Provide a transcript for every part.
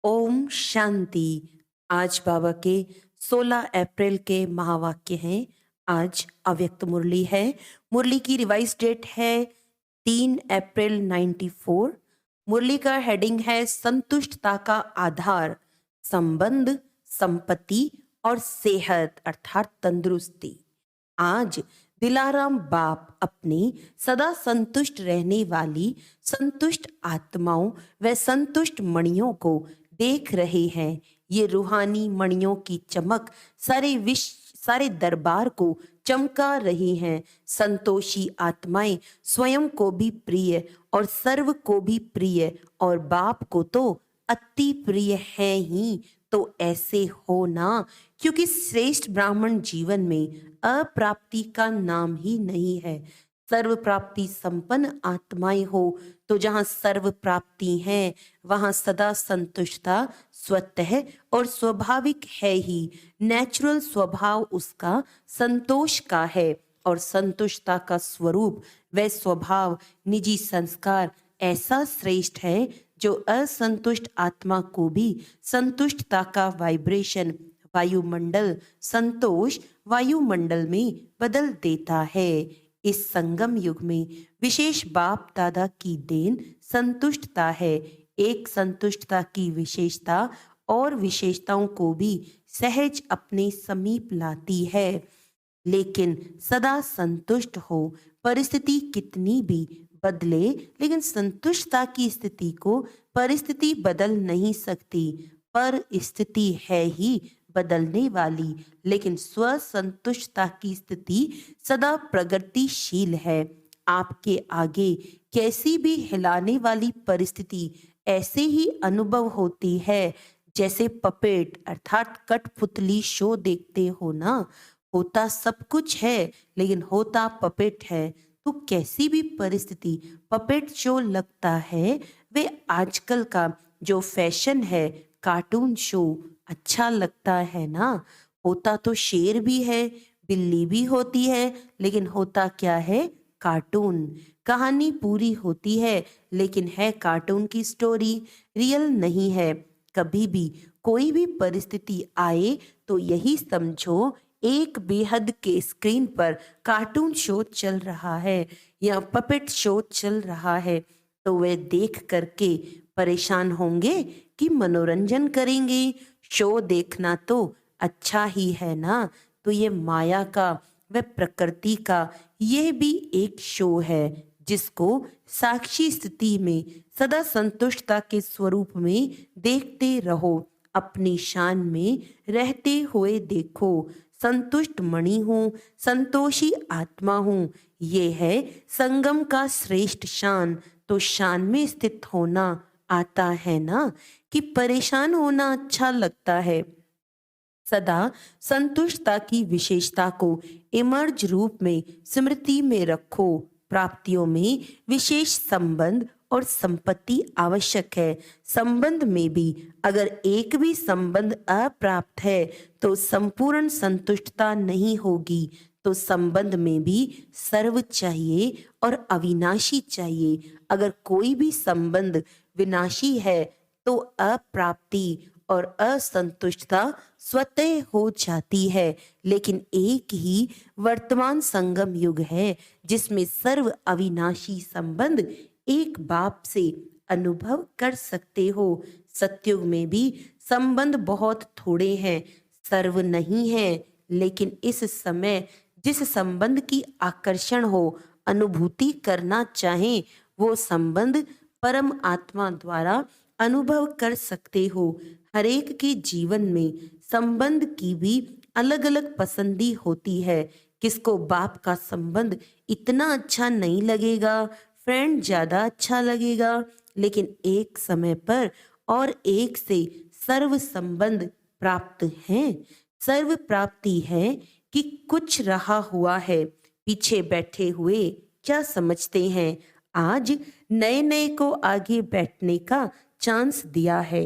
ओम शांति। आज बाबा के 16 अप्रैल के महावाक्य हैं। आज अव्यक्त मुरली है। मुरली की रिवाइज डेट है 3 अप्रैल 94। मुरली का हेडिंग है संतुष्टता का आधार, संबंध, संपत्ति और सेहत अर्थात तंदुरुस्ती। आज दिलाराम बाप अपनी सदा संतुष्ट रहने वाली संतुष्ट आत्माओं व संतुष्ट मणियों को देख रहे हैं। ये रूहानी मणियों की चमक सारे दरबार को चमका रही हैं। संतोषी आत्माएं स्वयं को भी प्रिय और सर्व को भी प्रिय और बाप को तो अति प्रिय है ही। तो ऐसे हो ना, क्योंकि श्रेष्ठ ब्राह्मण जीवन में अप्राप्ति का नाम ही नहीं है। सर्व प्राप्ति संपन्न आत्माएं हो तो जहाँ सर्व प्राप्ति है वहाँ सदा संतुष्टता स्वतः और स्वाभाविक है ही। नेचुरल स्वभाव उसका संतोष का है और संतुष्टता का स्वरूप व स्वभाव निजी संस्कार ऐसा श्रेष्ठ है जो असंतुष्ट आत्मा को भी संतुष्टता का वाइब्रेशन वायुमंडल संतोष वायुमंडल में बदल देता है। इस संगम युग में विशेष बाप दादा की देन संतुष्टता है। एक संतुष्टता की विशेषता और विशेषताओं को भी सहज अपने समीप लाती है। लेकिन सदा संतुष्ट हो, परिस्थिति कितनी भी बदले, लेकिन संतुष्टता की स्थिति को परिस्थिति बदल नहीं सकती। पर स्थिति है ही बदलने वाली, लेकिन स्वसंतुष्टता की स्थिति सदा प्रगतिशील है। आपके आगे कैसी भी हिलाने वाली परिस्थिति ऐसे ही अनुभव होती है जैसे पपेट अर्थात कठपुतली शो देखते हो ना। होता सब कुछ है लेकिन होता पपेट है। तो कैसी भी परिस्थिति पपेट शो लगता है। वे आजकल का जो फैशन है कार्टून शो अच्छा लगता है ना। होता तो शेर भी है, बिल्ली भी होती है, लेकिन होता क्या है कार्टून। कहानी पूरी होती है लेकिन है कार्टून की स्टोरी, रियल नहीं है। कभी भी कोई भी परिस्थिति आए तो यही समझो एक बेहद के स्क्रीन पर कार्टून शो चल रहा है या पपेट शो चल रहा है। तो वे देख करके परेशान होंगे कि मनोरंजन करेंगे। शो देखना तो अच्छा ही है ना। तो ये माया का व प्रकृति का यह भी एक शो है जिसको साक्षी स्थिति में सदा संतुष्टता के स्वरूप में देखते रहो। अपनी शान में रहते हुए देखो। संतुष्ट मणि हूँ, संतोषी आत्मा हूँ, ये है संगम का श्रेष्ठ शान। तो शान में स्थित होना आता है ना कि परेशान होना अच्छा लगता है। सदा संतुष्टता की विशेषता को इमर्ज रूप में स्मृति में रखो। प्राप्तियों में विशेष संबंध और संपत्ति आवश्यक है। संबंध में भी अगर एक भी संबंध अप्राप्त है तो संपूर्ण संतुष्टता नहीं होगी। तो संबंध में भी सर्व चाहिए और अविनाशी चाहिए। अगर कोई भी संबंध विनाशी है तो अप्राप्ति और असंतुष्टता स्वतः हो जाती है। लेकिन एक ही वर्तमान संगम युग है जिसमें सर्व अविनाशी संबंध एक बाप से अनुभव कर सकते हो। सतयुग में भी संबंध बहुत थोड़े हैं, सर्व नहीं है। लेकिन इस समय जिस संबंध की आकर्षण हो, अनुभूति करना चाहें, वो संबंध परम आत्मा द्वारा अनुभव कर सकते हो। हरेक के जीवन में संबंध की भी अलग अलग पसंदी होती है। किसको बाप का संबंध इतना अच्छा नहीं लगेगा, फ्रेंड ज्यादा अच्छा लगेगा। लेकिन एक समय पर और एक से सर्व संबंध प्राप्त हैं। सर्व प्राप्ति है कि कुछ रहा हुआ है। पीछे बैठे हुए क्या समझते हैं, आज नए नए को आगे बैठने का चांस दिया है।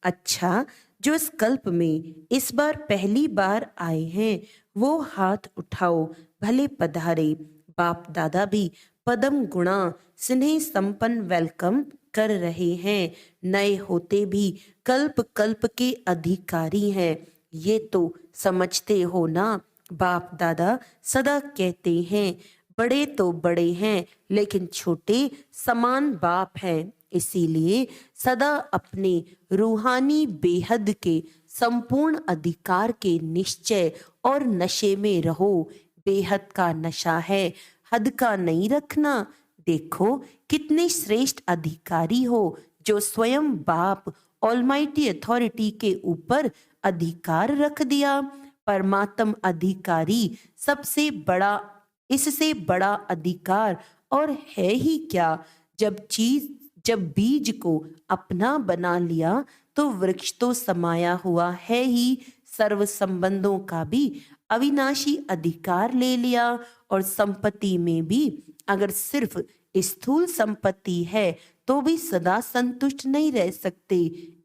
अच्छा, जो इस कल्प में इस बार पहली बार आए हैं वो हाथ उठाओ, भले पधारे। बाप दादा भी पदम गुणा स्नेह संपन्न वेलकम कर रहे हैं, नए होते भी कल्प कल्प के अधिकारी हैं। ये तो समझते हो ना। बाप दादा सदा कहते हैं, बड़े तो बड़े हैं लेकिन छोटे समान बाप हैं। इसीलिए सदा अपने रूहानी बेहद के संपूर्ण अधिकार के निश्चय और नशे में रहो। बेहद का नशा है, हद का नहीं रखना। देखो कितने श्रेष्ठ अधिकारी हो जो स्वयं बाप ऑलमाइटी अथॉरिटी के ऊपर अधिकार रख दिया। परमात्म अधिकारी सबसे बड़ा, इससे बड़ा अधिकार और है ही क्या। जब बीज को अपना बना लिया तो वृक्ष तो समाया हुआ है ही, सर्व संबंधों का भी अविनाशी अधिकार ले लिया। और संपत्ति में भी अगर सिर्फ स्थूल संपत्ति है तो भी सदा संतुष्ट नहीं रह सकते।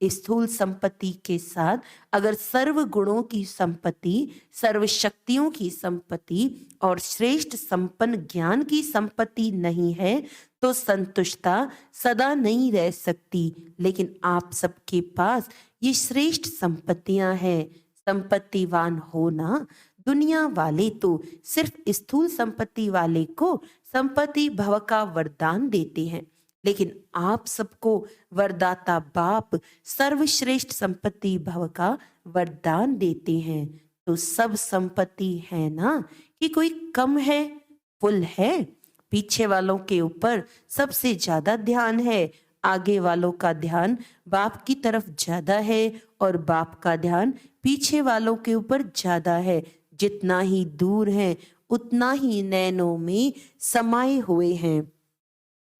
स्थूल संपत्ति के साथ अगर सर्व गुणों की संपत्ति, सर्व शक्तियों की संपत्ति और श्रेष्ठ संपन्न ज्ञान की संपत्ति नहीं है तो संतुष्टता सदा नहीं रह सकती। लेकिन आप सबके पास ये श्रेष्ठ संपत्तियां हैं। संपत्तिवान होना, दुनिया वाले तो सिर्फ स्थूल संपत्ति वाले को संपत्ति भव का वरदान देते हैं, लेकिन आप सबको वरदाता बाप सर्वश्रेष्ठ संपत्ति भव का वरदान देते हैं। तो सब संपत्ति है ना कि कोई कम है? फुल है। पीछे वालों के ऊपर सबसे ज्यादा ध्यान है, आगे वालों का ध्यान बाप की तरफ ज्यादा है और बाप का ध्यान पीछे वालों के ऊपर ज्यादा है। जितना ही दूर है उतना ही नैनों में समाये हुए हैं।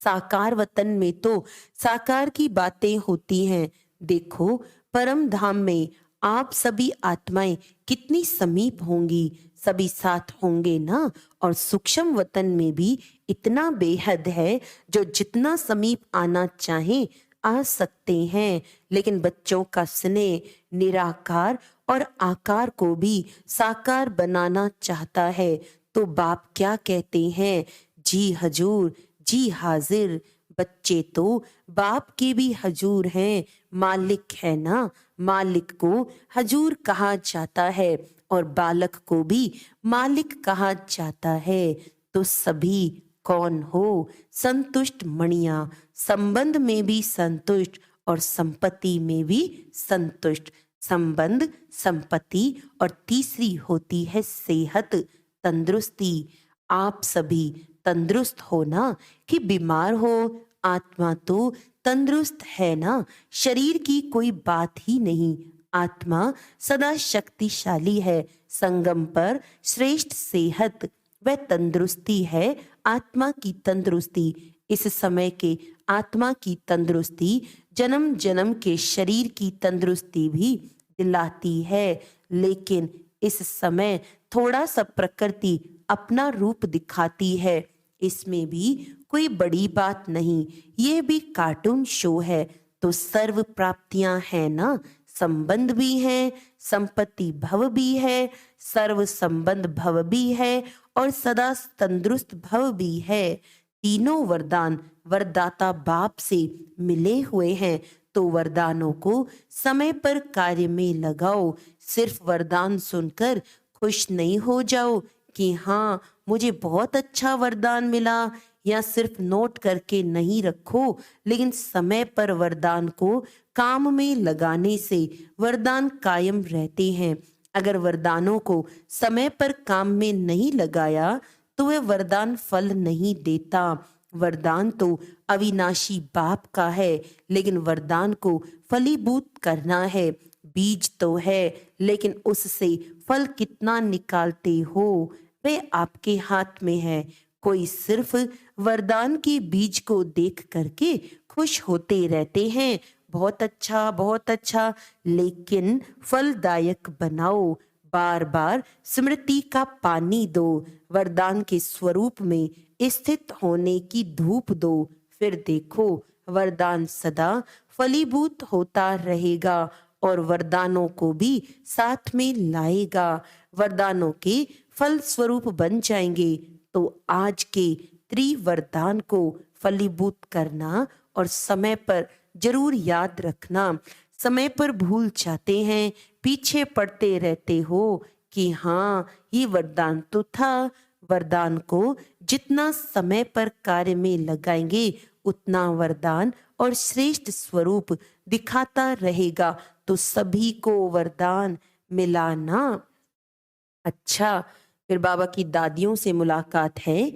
साकार वतन में तो साकार की बातें होती हैं। देखो परम धाम में आप सभी आत्माएं कितनी समीप होंगी, सभी साथ होंगे ना। और सूक्ष्म वतन में भी इतना बेहद है, जो जितना समीप आना चाहे आ सकते हैं। लेकिन बच्चों का स्नेह निराकार और आकार को भी साकार बनाना चाहता है। तो बाप क्या कहते हैं? जी हजूर, जी हाजिर। बच्चे तो बाप के भी हजूर हैं, मालिक है ना। मालिक को हजूर कहा जाता है और बालक को भी मालिक कहा जाता है। तो सभी कौन हो? संतुष्ट मणिया, संबंध में भी संतुष्ट और संपत्ति में भी संतुष्ट। संबंध, संपत्ति और तीसरी होती है सेहत, तंदुरुस्ती। आप सभी तंदुरुस्त हो ना कि बीमार हो? आत्मा तो तंदुरुस्त है ना, शरीर की कोई बात ही नहीं। आत्मा सदा शक्तिशाली है। संगम पर श्रेष्ठ सेहत व तंदुरुस्ती है आत्मा की तंदुरुस्ती। इस समय के आत्मा की तंदुरुस्ती जन्म जन्म के शरीर की तंदुरुस्ती भी दिलाती है। लेकिन इस समय थोड़ा सा प्रकृति अपना रूप दिखाती है, इसमें भी कोई बड़ी बात नहीं। ये भी कार्टून शो है। तो सर्व प्राप्तियां हैं ना, संबंध भी है, संपत्ति भव भी है, सर्व संबंध भव भी है और सदा तंदुरुस्त भव भी है। तीनों वरदान वरदाता बाप से मिले हुए हैं। तो वरदानों को समय पर कार्य में लगाओ। सिर्फ वरदान सुनकर खुश नहीं हो जाओ कि हाँ मुझे बहुत अच्छा वरदान मिला, या सिर्फ नोट करके नहीं रखो। लेकिन समय पर वरदान को काम में लगाने से वरदान कायम रहते हैं। अगर वरदानों को समय पर काम में नहीं लगाया तो वह वरदान फल नहीं देता। वरदान तो अविनाशी बाप का है, लेकिन वरदान को फलीभूत करना है। बीज तो है, लेकिन उससे फल कितना निकालते हो वे आपके हाथ में है। कोई सिर्फ वरदान के बीज को देख करके खुश होते रहते हैं, बहुत अच्छा बहुत अच्छा, लेकिन फलदायक बनाओ। बार बार स्मृति का पानी दो, वरदान के स्वरूप में स्थित होने की धूप दो। फिर देखो वरदान सदा फलीभूत होता रहेगा और वरदानों को भी साथ में लाएगा। वरदानों के फल स्वरूप बन जाएंगे। तो आज के त्रिवरदान को फलीभूत करना और समय पर जरूर याद रखना। समय पर भूल जाते हैं, पीछे पड़ते रहते हो कि हाँ ये वरदान तो था। वरदान को जितना समय पर कार्य में लगाएंगे उतना वरदान और श्रेष्ठ स्वरूप दिखाता रहेगा, तो सभी को वरदान मिला ना। अच्छा, फिर बाबा की दादियों से मुलाकात है।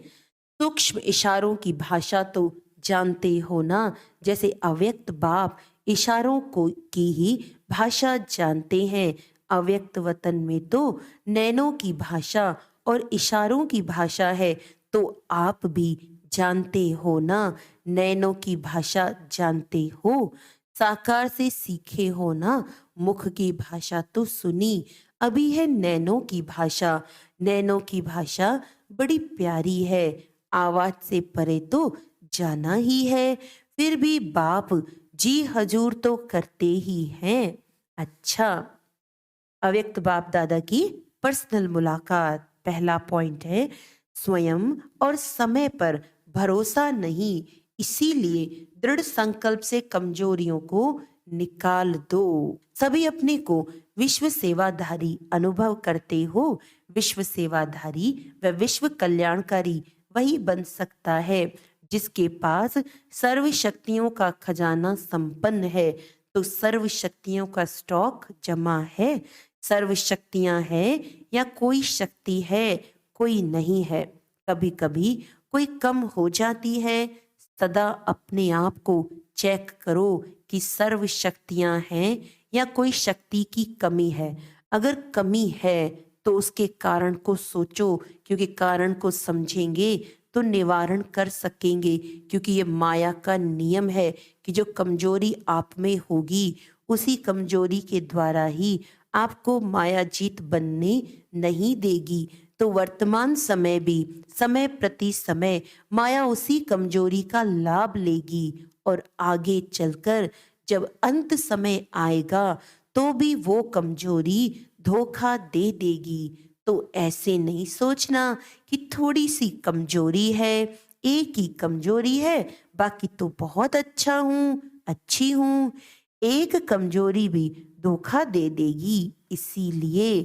सूक्ष्म इशारों की भाषा तो जानते हो ना, जैसे अव्यक्त बाप इशारों को की ही भाषा जानते हैं। अव्यक्त वतन में तो नैनों की भाषा और इशारों की भाषा है, तो आप भी जानते हो ना, नैनों की भाषा जानते हो। साकार से सीखे हो ना, मुख की भाषा तो सुनी, अभी है नैनों की भाषा। नैनों की भाषा बड़ी प्यारी है, आवाज से परे तो जाना ही है, फिर भी बाप जी हजूर तो करते ही हैं। अच्छा, अव्यक्त बाप दादा की पर्सनल मुलाकात। पहला पॉइंट है, स्वयं और समय पर भरोसा नहीं, इसीलिए दृढ़ संकल्प से कमजोरियों को निकाल दो। सभी अपने को विश्व सेवाधारी अनुभव करते हो। विश्व सेवाधारी व विश्व कल्याणकारी वही बन सकता है जिसके पास सर्व शक्तियों का खजाना संपन्न है। तो सर्व शक्तियों का स्टॉक जमा है। सर्व शक्तियां हैं या कोई शक्ति है, कोई नहीं है। कभी कभी कोई कम हो जाती है। सदा अपने आप को चेक करो कि सर्व शक्तियां हैं या कोई शक्ति की कमी है। अगर कमी है तो उसके कारण को सोचो, क्योंकि कारण को समझेंगे तो निवारण कर सकेंगे। क्योंकि ये माया का नियम है कि जो कमजोरी आप में होगी उसी कमजोरी के द्वारा ही आपको माया जीत बनने नहीं देगी। तो वर्तमान समय भी समय प्रति समय माया उसी कमजोरी का लाभ लेगी, और आगे चलकर जब अंत समय आएगा तो भी वो कमजोरी धोखा दे देगी। तो ऐसे नहीं सोचना कि थोड़ी सी कमजोरी है, एक ही कमजोरी है, बाकी तो बहुत अच्छा हूँ, अच्छी हूँ। एक कमजोरी भी धोखा दे देगी। इसीलिए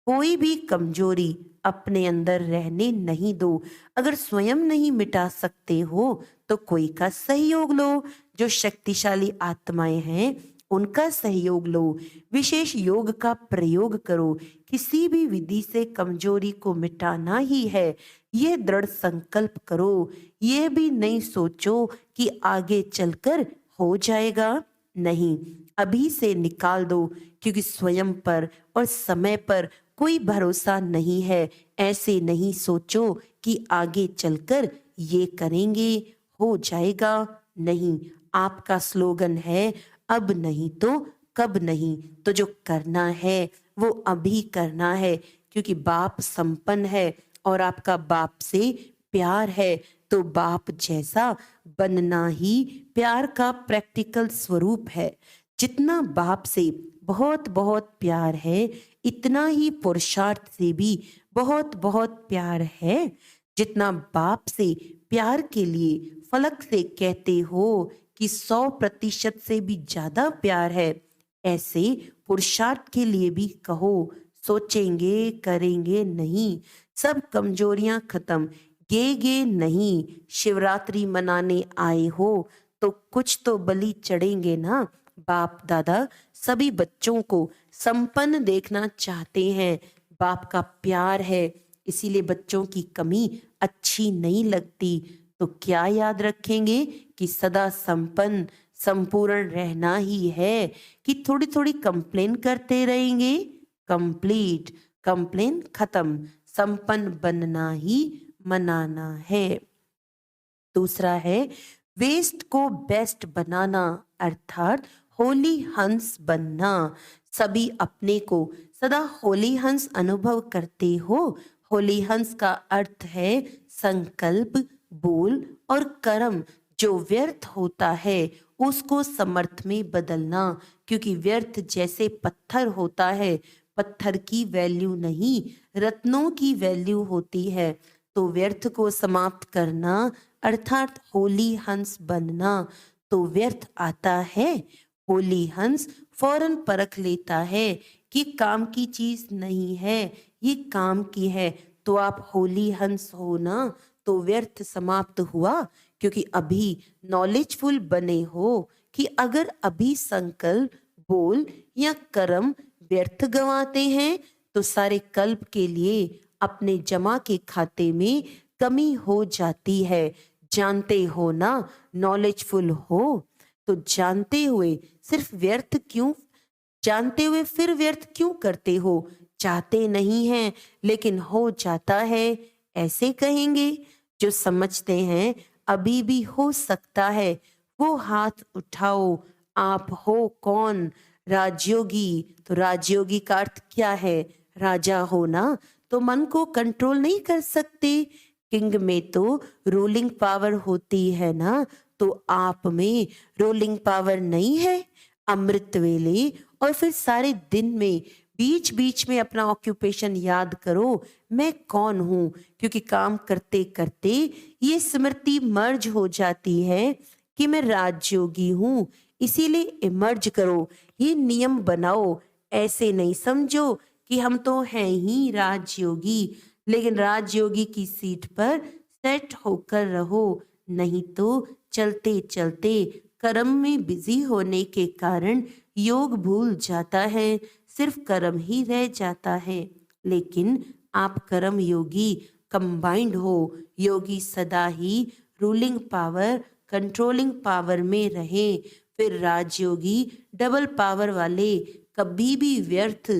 कोई भी कमजोरी अपने अंदर रहने नहीं दो। अगर स्वयं नहीं मिटा सकते हो तो कोई का सहयोग लो। जो शक्तिशाली आत्माएं हैं उनका सहयोग लो। विशेष योग का प्रयोग करो। किसी भी विधि से कमजोरी को मिटाना ही है, यह दृढ़ संकल्प करो। यह भी नहीं सोचो कि आगे चलकर हो जाएगा। नहीं, अभी से निकाल दो, क्योंकि स्वयं पर और समय पर कोई भरोसा नहीं है। ऐसे नहीं सोचो कि आगे चलकर ये करेंगे, हो जाएगा। नहीं, आपका स्लोगन है अब नहीं तो कब नहीं। तो जो करना है वो अभी करना है, क्योंकि बाप संपन्न है और आपका बाप से प्यार है। तो बाप जैसा बनना ही प्यार का प्रैक्टिकल स्वरूप है। जितना बाप से बहुत बहुत प्यार है, इतना ही पुरुषार्थ से भी बहुत बहुत प्यार है। जितना बाप से प्यार के लिए फलक से कहते हो कि 100% से भी ज्यादा प्यार है, ऐसे पुरुषार्थ के लिए भी कहो। सोचेंगे करेंगे नहीं, सब कमजोरियां खत्म। गे नहीं, शिवरात्रि मनाने आए हो तो कुछ तो बलि चढ़ेंगे ना। बाप दादा सभी बच्चों को संपन्न देखना चाहते हैं। बाप का प्यार है, इसीलिए बच्चों की कमी अच्छी नहीं लगती। तो क्या याद रखेंगे कि सदा संपन्न संपूर्ण रहना ही है, कि थोड़ी थोड़ी कंप्लेन करते रहेंगे। कंप्लीट, कंप्लेन खत्म, संपन्न बनना ही मनाना है। दूसरा है वेस्ट को बेस्ट बनाना, अर्थात होली हंस बनना। सभी अपने को सदा होली हंस अनुभव करते हो। होली हंस का अर्थ है संकल्प, बोल और कर्म जो व्यर्थ होता है उसको समर्थ में बदलना। क्योंकि व्यर्थ जैसे पत्थर होता है, पत्थर की वैल्यू नहीं, रत्नों की वैल्यू होती है। तो व्यर्थ को समाप्त करना अर्थात होली हंस बनना। तो व्यर्थ आता है। होली हंस फौरन परख लेता है कि काम की चीज नहीं है, ये काम की है। तो आप होली हंस हो ना, तो व्यर्थ समाप्त हुआ, क्योंकि अभी नॉलेजफुल बने हो कि अगर अभी संकल्प, बोल या कर्म व्यर्थ गंवाते हैं तो सारे कल्प के लिए अपने जमा के खाते में कमी हो जाती है। जानते हो ना, नॉलेजफुल हो तो जानते हुए सिर्फ व्यर्थ क्यों, जानते हुए फिर व्यर्थ क्यों करते हो? चाहते नहीं हैं लेकिन हो जाता है, ऐसे कहेंगे। जो समझते हैं अभी भी हो सकता है, वो हाथ उठाओ। आप हो कौन? राजयोगी। तो राजयोगी का अर्थ क्या है? राजा हो ना, तो मन को कंट्रोल नहीं कर सकते। किंग में तो रूलिंग पावर होती है ना, तो आप में रूलिंग पावर नहीं है। अमृत वेले और फिर सारे दिन में बीच बीच में अपना ऑक्यूपेशन याद करो, मैं कौन हूं, क्योंकि काम करते करते ये स्मृति मर्ज हो जाती है कि मैं राजयोगी हूं। इसीलिए इमर्ज करो, ये नियम बनाओ। ऐसे नहीं समझो कि हम तो हैं ही राजयोगी, लेकिन राजयोगी की सीट पर सेट होकर रहो। नहीं तो चलते चलते कर्म में बिजी होने के कारण योग भूल जाता है, सिर्फ कर्म ही रह जाता है। लेकिन आप कर्म योगी कंबाइंड हो। योगी सदा ही रूलिंग पावर, कंट्रोलिंग पावर में रहे। फिर राजयोगी डबल पावर वाले कभी भी व्यर्थ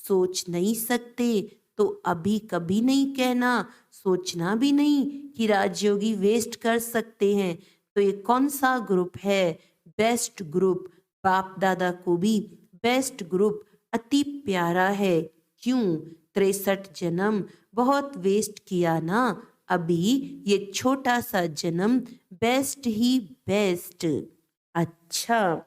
सोच नहीं सकते। तो अभी कभी नहीं कहना, सोचना भी नहीं कि राजयोगी वेस्ट कर सकते हैं। तो ये कौन सा ग्रुप है? Best group. बाप दादा को भी बेस्ट ग्रुप अति प्यारा है। क्यों? 63 जन्म बहुत वेस्ट किया ना, अभी ये छोटा सा जन्म बेस्ट ही बेस्ट। अच्छा,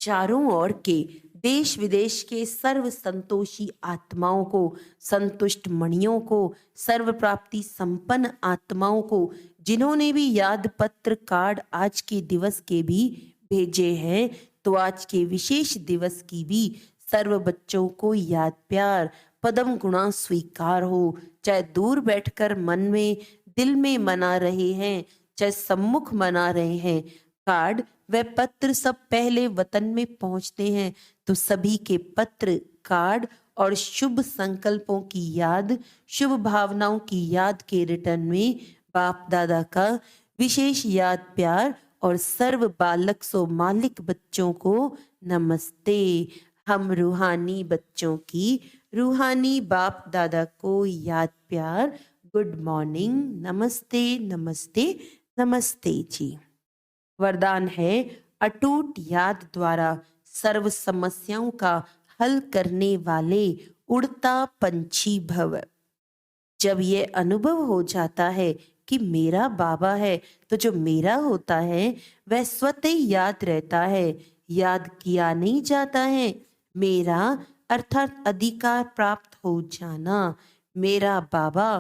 चारों ओर के देश विदेश के सर्व संतोषी आत्माओं को, संतुष्ट मणियों को, सर्व प्राप्ति संपन्न आत्माओं को, जिन्होंने भी याद पत्र कार्ड आज के दिवस के भी भेजे हैं, तो आज के विशेष दिवस की भी सर्व बच्चों को याद प्यार पदम गुणा स्वीकार हो। चाहे दूर बैठकर मन में दिल में मना रहे हैं, चाहे सम्मुख मना रहे हैं, कार्ड व पत्र सब पहले वतन में पहुंचते हैं। तो सभी के पत्र, कार्ड और शुभ संकल्पों की याद, शुभ भावनाओं की याद के रिटर्न में बाप दादा का विशेष याद प्यार और सर्व बालक सो मालिक बच्चों को नमस्ते। हम रूहानी बच्चों की रूहानी बाप दादा को याद प्यार, गुड मॉर्निंग, नमस्ते नमस्ते नमस्ते जी। वरदान है, अटूट याद द्वारा सर्व समस्याओं का हल करने वाले उड़ता पंछी भव। जब ये अनुभव हो जाता है कि मेरा बाबा है, तो जो मेरा होता है वह स्वतः ही याद रहता है, याद किया नहीं जाता है। मेरा अर्थात अधिकार प्राप्त हो जाना, मेरा बाबा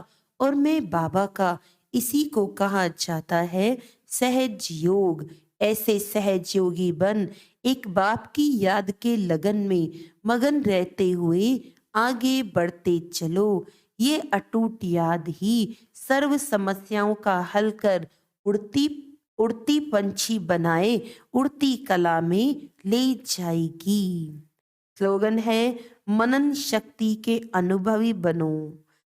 और मैं बाबा का, इसी को कहा जाता है सहज योग। ऐसे सहज योगी बन एक बाप की याद के लगन में मगन रहते हुए आगे बढ़ते चलो। ये अटूट याद ही सर्व समस्याओं का हल कर उड़ती उड़ती पंछी बनाए, उड़ती कला में ले जाएगी। स्लोगन है, मनन शक्ति के अनुभवी बनो।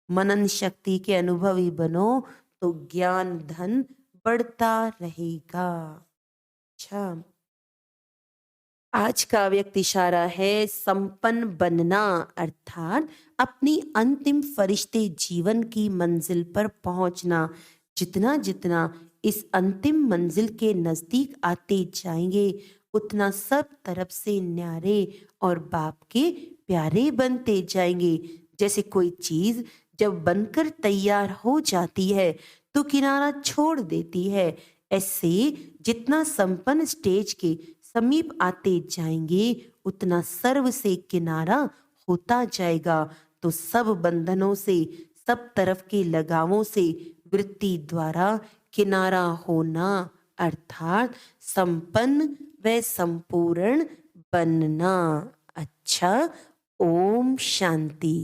मनन शक्ति के अनुभवी बनो तो ज्ञान धन बढ़ता रहेगा। अच्छा, आज का व्यक्त इशारा है संपन्न बनना, अर्थात अपनी अंतिम फरिश्ते जीवन की मंजिल पर पहुंचना। जितना जितना इस अंतिम मंजिल के नजदीक आते जाएंगे, उतना सब तरफ से न्यारे और बाप के प्यारे बनते जाएंगे। जैसे कोई चीज जब बनकर तैयार हो जाती है तो किनारा छोड़ देती है, ऐसे जितना संपन्न स्टेज के समीप आते जाएंगे उतना सर्व से किनारा होता जाएगा। तो सब बंधनों से, सब तरफ के लगावों से वृत्ति द्वारा किनारा होना, अर्थात संपन्न व संपूर्ण बनना। अच्छा, ओम शांति।